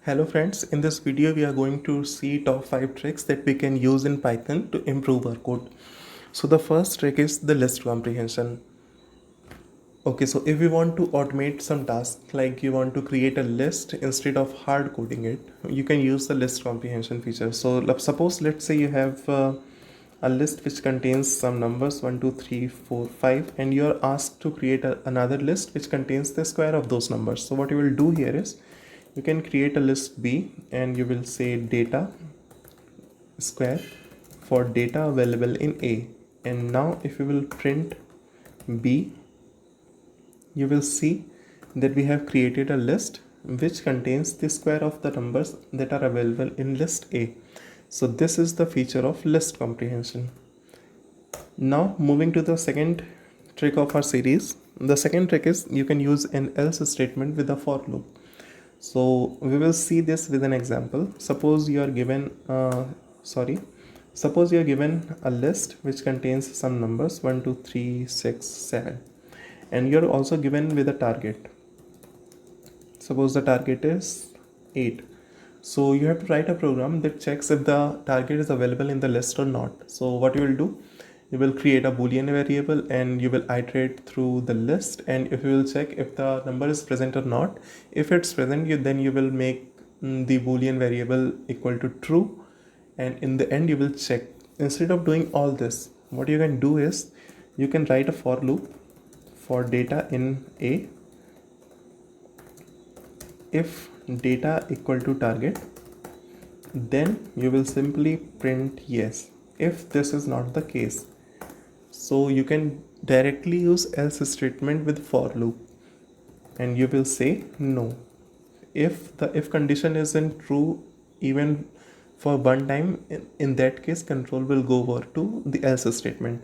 Hello friends, in this video we are going to see top 5 tricks that we can use in Python to improve our code. So the first trick is the list comprehension. Okay, so if we want to automate some task, like you want to create a list instead of hard coding it, you can use the list comprehension feature. So suppose let's say you have a list which contains some numbers 1 2 3 4 5 and you are asked to create another list which contains the square of those numbers. So what you will do here is you can create a list B and you will say data square for data available in A, and now if you will print B, you will see that we have created a list which contains the square of the numbers that are available in list A. So this is the feature of list comprehension. Now moving to the second trick of our series. The second trick is you can use an else statement with a for loop. So we will see this with an example. Suppose you are given a list which contains some numbers 1 2 3 6 7, and you're also given with a target. Suppose the target is 8. So you have to write a program that checks if the target is available in the list or not. So what you will do, you will create a boolean variable and you will iterate through the list, and if you will check if the number is present or not. If it's present, then you will make the boolean variable equal to true, and in the end you will check. Instead of doing all this, what you can do is you can write a for loop for data in A. If data equal to target, then you will simply print yes if this is not the case. So you can directly use else statement with for loop and you will say no. If the if condition isn't true even for one time, in that case control will go over to the else statement.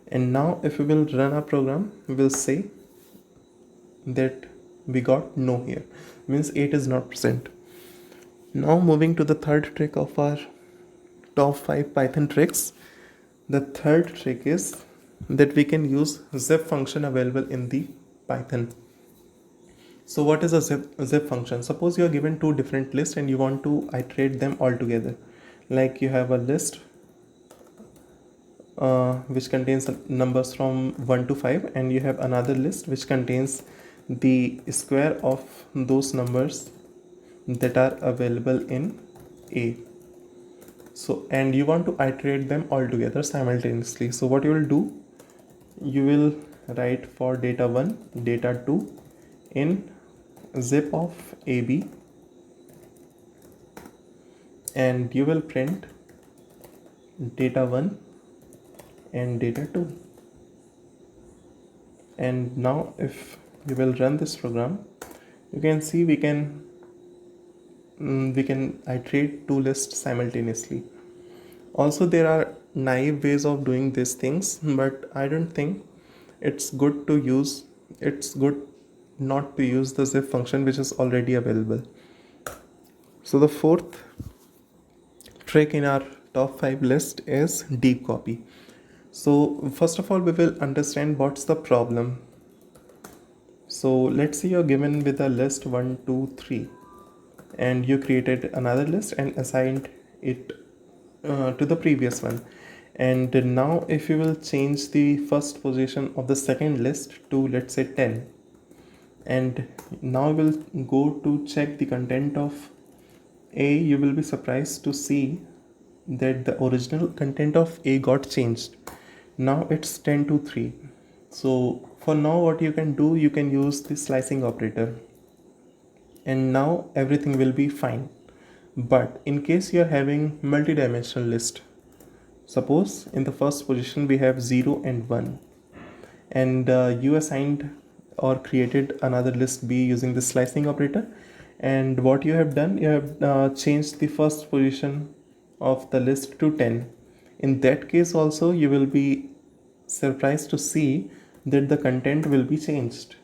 And now if we will run our program, we will say that we got no here, means 8 is not present. Now moving to the third trick of our top 5 Python tricks. The third trick is that we can use zip function available in the Python. So what is a zip function? Suppose you are given two different lists and you want to iterate them all together. Like you have a list which contains numbers from 1 to 5, and you have another list which contains the square of those numbers that are available in A. So and you want to iterate them all together simultaneously. So what you will do, you will write for data 1 data 2 in zip of AB, and you will print data 1 and data 2. And now if you will run this program, you can see we can iterate two lists simultaneously. Also there are naive ways of doing these things, but I don't think it's good not to use the zip function which is already available. So the fourth trick in our top 5 list is deep copy. So first of all we will understand what's the problem. So let's say you're given with a list 1 2 3 and you created another list and assigned it to the previous one. And now if you will change the first position of the second list to let's say 10, and now we'll go to check the content of A, you will be surprised to see that the original content of A got changed. Now it's 10 to 3. So for now what you can do, you can use the slicing operator and now everything will be fine. But in case you're having multi-dimensional list, suppose in the first position we have 0 and 1, and you assigned or created another list B using the slicing operator, and what you have done, you have changed the first position of the list to 10. In that case also you will be surprised to see that the content will be changed.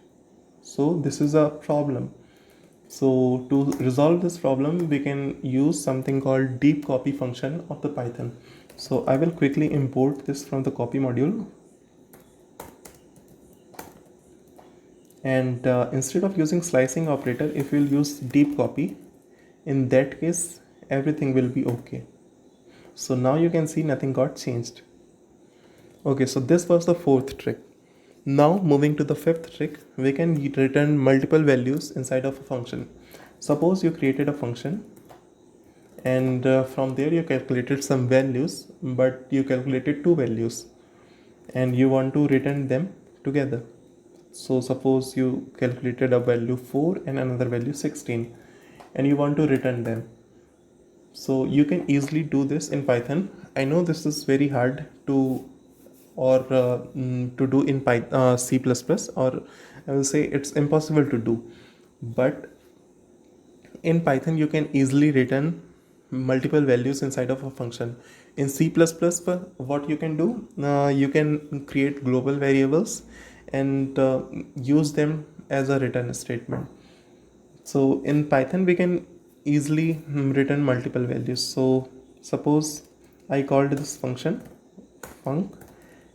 So this is a problem. So to resolve this problem, we can use something called deep copy function of the Python. So I will quickly import this from the copy module. And instead of using slicing operator, if we'll use deep copy, in that case everything will be okay. So now you can see nothing got changed. Okay, so this was the fourth trick. Now moving to the fifth trick, we can return multiple values inside of a function. Suppose you created a function and from there you calculated some values, but you calculated two values and you want to return them together. So suppose you calculated a value 4 and another value 16 and you want to return them. So you can easily do this in Python. I know this is very hard to to do in C++, or I will say it's impossible to do. But in Python you can easily return multiple values inside of a function. In C++, what you can do, you can create global variables and use them as a return statement. So in Python we can easily return multiple values. So suppose I called this function func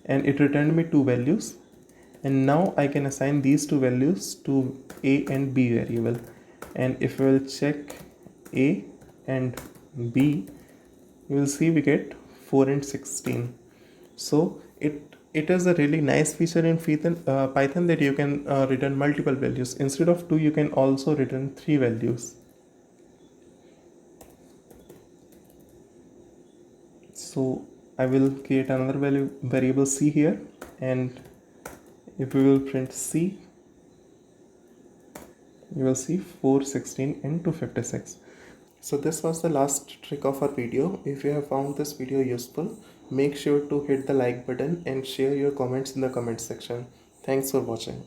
and it returned me two values, and now I can assign these two values to a and b variable, and if we will check a and b, you will see we get 4 and 16. So it is a really nice feature in Python that you can return multiple values. Instead of two, you can also return three values. So I will create another variable c here, and if we will print c, you will see 4, 16 and 256. So this was the last trick of our video. If you have found this video useful, make sure to hit the like button and share your comments in the comment section. Thanks for watching.